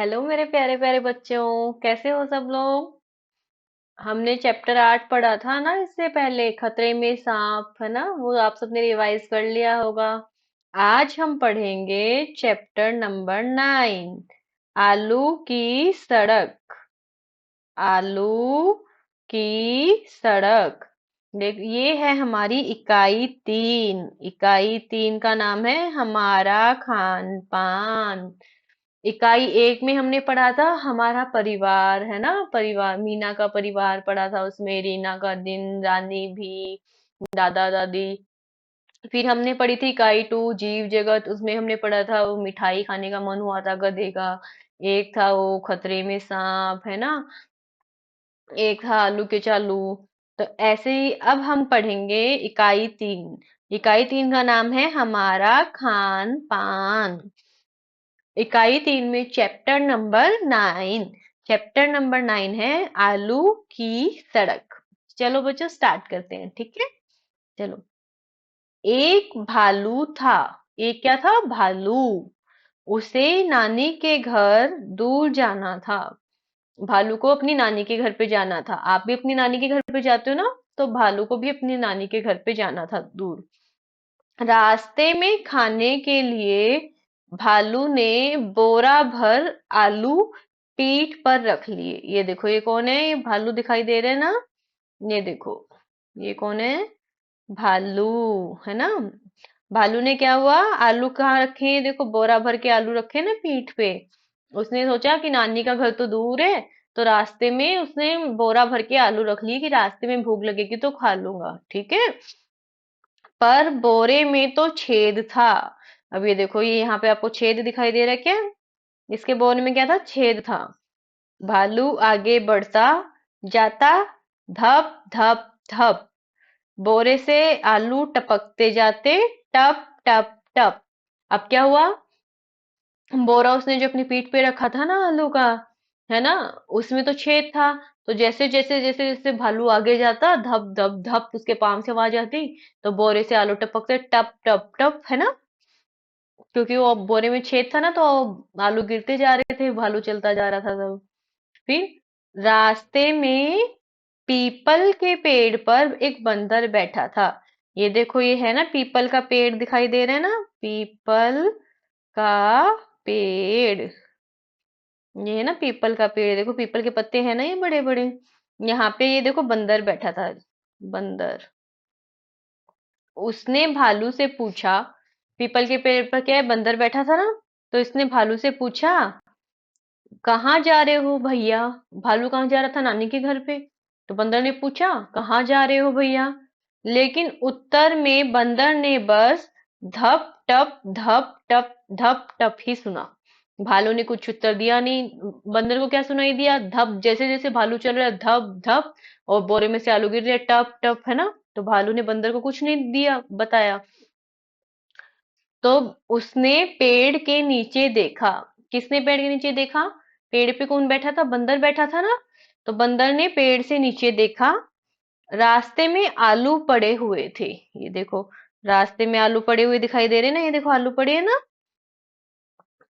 Hello मेरे प्यारे प्यारे बच्चों, कैसे हो सब लोग। हमने चैप्टर 8 पढ़ा था ना इससे पहले, खतरे में सांप, है ना। वो आप सबने रिवाइज कर लिया होगा। आज हम पढ़ेंगे चैप्टर नंबर 9, आलू की सड़क। आलू की सड़क। देख, ये है हमारी इकाई 3। इकाई 3 का नाम है हमारा खान पान। इकाई 1 में हमने पढ़ा था हमारा परिवार, है ना। परिवार, मीना का परिवार पढ़ा था, उसमें रीना का दिन, रानी भी, दादा दादी। फिर हमने पढ़ी थी इकाई 2 जीव जगत, उसमें हमने पढ़ा था वो मिठाई खाने का मन हुआ था गधे का। एक था वो खतरे में सांप, है ना। एक था आलू के चालू। तो ऐसे ही अब हम पढ़ेंगे इकाई 3। इकाई 3 का नाम है हमारा खान पान। इकाई 3 में चैप्टर नंबर 9। चैप्टर नंबर 9 है आलू की सड़क। चलो बच्चों स्टार्ट करते हैं, ठीक है। चलो। एक भालू था। एक क्या था? भालू। उसे नानी के घर दूर जाना था। भालू को अपनी नानी के घर पे जाना था। आप भी अपनी नानी के घर पे जाते हो ना, तो भालू को भी अपनी नानी के घर पे जाना था दूर। रास्ते में खाने के लिए भालू ने बोरा भर आलू पीठ पर रख लिए। ये देखो, ये कौन है? ये भालू दिखाई दे रहे हैं ना। ये देखो, ये कौन है? भालू, है ना। भालू ने क्या हुआ, आलू कहाँ रखे हैं? देखो, बोरा भर के आलू रखे ना पीठ पे। उसने सोचा कि नानी का घर तो दूर है, तो रास्ते में उसने बोरा भर के आलू रख लिए कि रास्ते में भूख लगेगी तो खा लूंगा, ठीक है। पर बोरे में तो छेद था। अब ये देखो, ये यहाँ पे आपको छेद दिखाई दे रहा है क्या? इसके बोरे में क्या था? छेद था। भालू आगे बढ़ता जाता, धप धप धप, बोरे से आलू टपकते जाते, टप टप टप। अब क्या हुआ? बोरा उसने जो अपनी पीठ पे रखा था ना आलू का, है ना, उसमें तो छेद था। तो जैसे जैसे जैसे जैसे भालू आगे जाता, धप धप धप उसके पांव से आवाज आती, तो बोरे से आलू टपकते टप टप टप, है ना। क्योंकि वो बोरे में छेद था ना, तो आलू गिरते जा रहे थे, भालू चलता जा रहा था तब। फिर रास्ते में पीपल के पेड़ पर एक बंदर बैठा था। ये देखो, ये है ना पीपल का पेड़ दिखाई दे रहा है ना, पीपल का पेड़। ये है ना पीपल का पेड़, देखो पीपल के पत्ते हैं ना ये बड़े बड़े। यहाँ पे ये देखो बंदर बैठा था। बंदर। उसने भालू से पूछा, पीपल के पेड़ पर क्या है, बंदर बैठा था ना। तो इसने भालू से पूछा, कहाँ जा रहे हो भैया? भालू कहाँ जा रहा था? नानी के घर पे। तो बंदर ने पूछा, कहाँ जा रहे हो भैया? लेकिन उत्तर में बंदर ने बस धप टप धप टप धप टप ही सुना। भालू ने कुछ उत्तर दिया नहीं। बंदर को क्या सुनाई दिया? धप, जैसे जैसे भालू चल रहा है धप धप, और बोरे में से आलू गिर रहे टप टप, है ना। तो भालू ने बंदर को कुछ नहीं दिया, बताया। तो उसने पेड़ के नीचे देखा। किसने पेड़ के नीचे देखा? पेड़ पे कौन बैठा था? बंदर बैठा था ना। तो बंदर ने पेड़ से नीचे देखा। रास्ते में आलू पड़े हुए थे। ये देखो, रास्ते में आलू पड़े हुए दिखाई दे रहे हैं ना, ये देखो आलू पड़े हैं ना।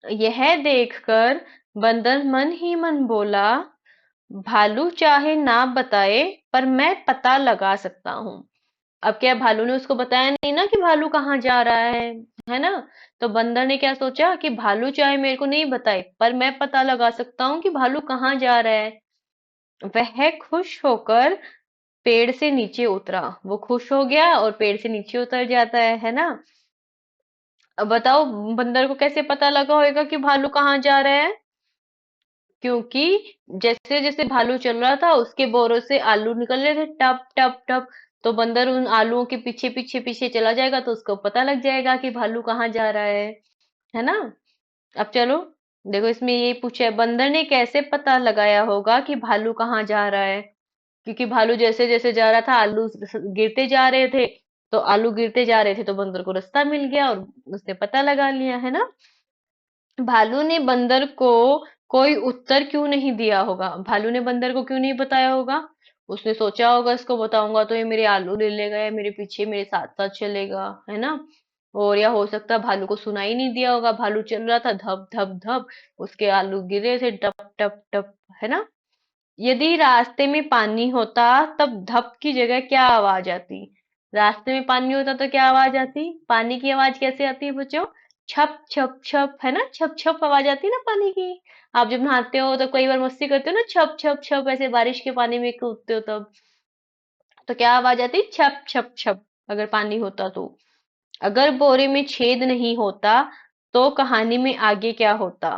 यह देखकर बंदर मन ही मन बोला, भालू चाहे ना बताए, पर मैं पता लगा सकता हूँ। अब क्या, भालू ने उसको बताया नहीं ना कि भालू कहाँ जा रहा है ना। तो बंदर ने क्या सोचा कि भालू चाहे मेरे को नहीं बताए, पर मैं पता लगा सकता हूँ कि भालू कहाँ जा रहा है। वह खुश होकर पेड़ से नीचे उतरा। वो खुश हो गया और पेड़ से नीचे उतर जाता है ना। अब बताओ, बंदर को कैसे पता लगा होगा कि भालू कहाँ जा रहा है? क्योंकि जैसे जैसे भालू चल रहा था, उसके बोरों से आलू निकल रहे थे टप टप टप। तो बंदर उन आलूओं के पीछे पीछे पीछे चला जाएगा, तो उसको पता लग जाएगा कि भालू कहाँ जा रहा है ना। अब चलो, देखो इसमें ये पूछा है, बंदर ने कैसे पता लगाया होगा कि भालू कहाँ जा रहा है? क्योंकि भालू जैसे जैसे जा रहा था, आलू गिरते जा रहे थे। तो आलू गिरते जा रहे थे, तो बंदर को रास्ता मिल गया और उसने पता लगा लिया, है ना। भालू ने बंदर को कोई उत्तर क्यों नहीं दिया होगा? भालू ने बंदर को क्यों नहीं बताया होगा? उसने सोचा होगा, इसको बताऊंगा तो ये मेरे आलू ले लेगा या मेरे पीछे मेरे साथ साथ चलेगा, है ना। और या हो सकता है भालू को सुनाई नहीं दिया होगा, भालू चल रहा था धप धप धप, उसके आलू गिरे थे टप टप टप, है ना। यदि रास्ते में पानी होता तब धप की जगह क्या आवाज आती? रास्ते में पानी होता तो क्या आवाज आती? पानी की आवाज कैसे आती है बच्चों? छप छप छप, है ना, छप छप आवाज आती है ना पानी की। आप जब नहाते हो तो कई बार मस्ती करते हो ना, छप छप छप, ऐसे बारिश के पानी में कूदते हो तब, तो क्या आवाज आती? छप छप छप, अगर पानी होता तो। अगर बोरे में छेद नहीं होता तो कहानी में आगे क्या होता?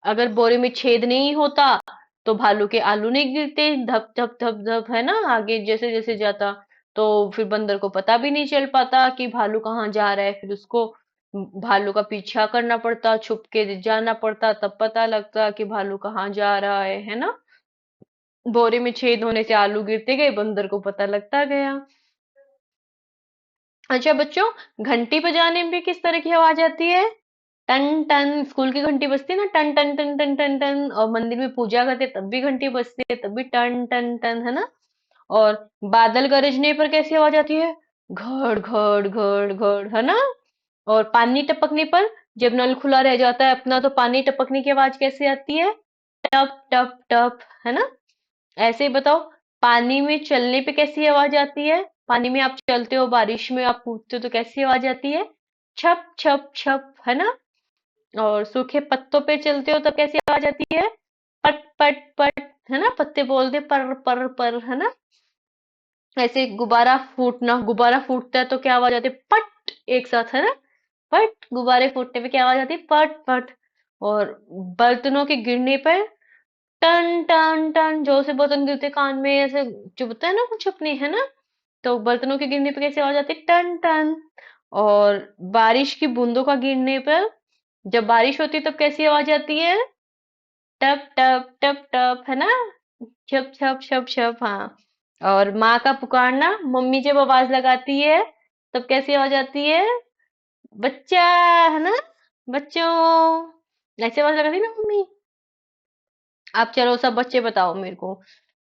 अगर बोरे में छेद नहीं होता तो भालू के आलू नहीं गिरते धप धप धप धप, है ना, आगे जैसे जैसे जाता। तो फिर बंदर को पता भी नहीं चल पाता कि भालू कहाँ जा रहा है, फिर उसको भालू का पीछा करना पड़ता, छुप के जाना पड़ता, तब पता लगता कि भालू कहाँ जा रहा है ना। बोरे में छेद होने से आलू गिरते गए, बंदर को पता लगता गया। अच्छा बच्चों, घंटी बजाने में किस तरह की आवाज आती है? टन टन, स्कूल की घंटी बजती है ना, टन टन टन टन टन टन, और मंदिर में पूजा करते हैं, तब भी घंटी बजती है, तब भी टन टन टन, है ना। और बादल गरजने पर कैसी आवाज आती है? घड़ घड़ घड़ घड़, है ना। और पानी टपकने पर, जब नल खुला रह जाता है अपना, तो पानी टपकने की आवाज कैसे आती है? टप टप टप, है ना। ऐसे ही बताओ, पानी में चलने पे कैसी आवाज आती है? पानी में आप चलते हो, बारिश में आप कूदते हो, तो कैसी आवाज आती है? छप छप छप, है ना। और सूखे पत्तों पे चलते हो तो कैसी आवाज आती है? पट पट पट, है ना, पत्ते बोलते पर, है ना। ऐसे गुब्बारा फूटना, गुब्बारा फूटता है तो क्या आवाज आती है? पट, एक साथ, है ना। पट, गुब्बारे फूटने पे क्या आवाज आती है? पट पट। और बर्तनों के गिरने पर टन टन टन, जोर से बर्तन गिरते कान में ऐसे चुभता है ना कुछ अपने, है ना। तो बर्तनों के गिरने पे कैसे आवाज आती है? टन टन। और बारिश की बूंदों का गिरने पर, जब बारिश होती है तब कैसी आवाज आती है? टप टप टप टप, है ना। छप छप छप छप, हाँ। और माँ का पुकारना, मम्मी जब आवाज लगाती है तब कैसी आवाज आती है? बच्चा, है ना, बच्चों, ऐसे आवाज लगाती है ना मम्मी। आप चलो सब बच्चे बताओ मेरे को,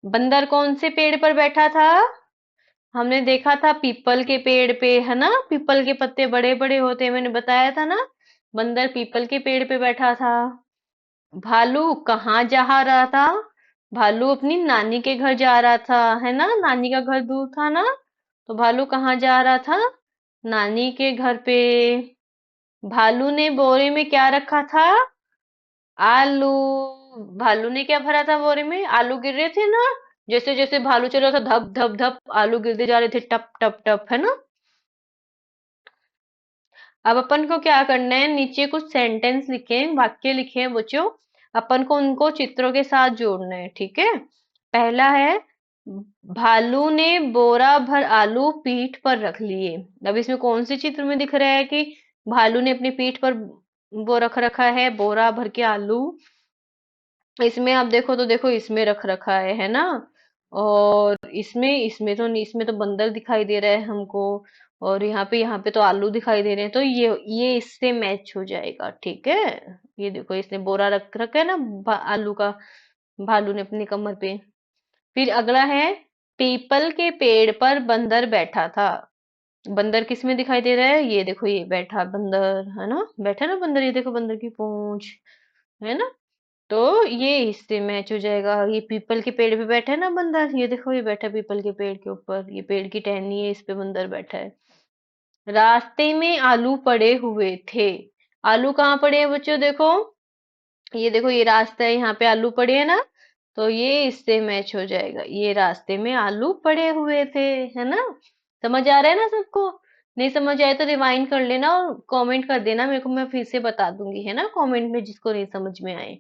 बंदर कौन से पेड़ पर बैठा था? हमने देखा था पीपल के पेड़ पे, है ना, पीपल के पत्ते बड़े बड़े होते हैं, मैंने बताया था ना। बंदर पीपल के पेड़ पे बैठा था। भालू कहाँ जा रहा था? भालू अपनी नानी के घर जा रहा था, है ना, नानी का घर दूर था ना। तो भालू कहाँ जा रहा था? नानी के घर पे। भालू ने बोरे में क्या रखा था? आलू। भालू ने क्या भरा था बोरे में? आलू गिर रहे थे ना, जैसे जैसे भालू चल रहा था धप धप धप, आलू गिरते जा रहे थे टप टप टप, है ना। अब अपन को क्या करना है, नीचे कुछ सेंटेंस लिखे हैं, वाक्य लिखे हैं बच्चों। अपन को उनको चित्रों के साथ जोड़ना है, ठीक है। पहला है, भालू ने बोरा भर आलू पीठ पर रख लिए। अब इसमें कौन से चित्र में दिख रहा है कि भालू ने अपनी पीठ पर वो रख रखा है बोरा भर के आलू? इसमें आप देखो तो देखो, इसमें रख रखा है ना। और इसमें इसमें तो नहीं, इसमें तो बंदर दिखाई दे रहा है हमको। और यहाँ पे तो आलू दिखाई दे रहे हैं, तो ये इससे मैच हो जाएगा, ठीक है। ये देखो, इसने बोरा रख रखा है ना, आलू का, भालू ने अपनी कमर पे। फिर अगला है, पीपल के पेड़ पर बंदर बैठा था। बंदर किस में दिखाई दे रहा है? ये देखो, ये बैठा बंदर, है ना, बैठा ना बंदर, ये देखो बंदर की पूंछ, है ना। तो ये इससे मैच हो जाएगा, ये पीपल के पेड़ पे बैठा है ना बंदर, ये देखो ये बैठा पीपल के पेड़ के ऊपर, ये पेड़ की टहनी है, इस पे बंदर बैठा है। रास्ते में आलू पड़े हुए थे। आलू कहाँ पड़े हैं बच्चों? देखो, ये देखो, ये रास्ता है, यहाँ पे आलू पड़े हैं ना। तो ये इससे मैच हो जाएगा, ये रास्ते में आलू पड़े हुए थे, है ना। समझ आ रहा है ना सबको? नहीं समझ आए तो रिवाइंड कर लेना और कमेंट कर देना मेरे को, मैं फिर से बता दूंगी, है ना, कमेंट में, जिसको नहीं समझ में आए।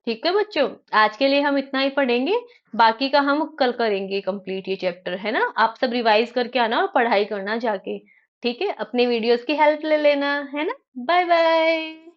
ठीक है बच्चों, आज के लिए हम इतना ही पढ़ेंगे, बाकी का हम कल करेंगे कंप्लीट ये चैप्टर, है ना। आप सब रिवाइज करके आना और पढ़ाई करना जाके, ठीक है, अपने वीडियोस की हेल्प ले लेना, है ना। Bye bye.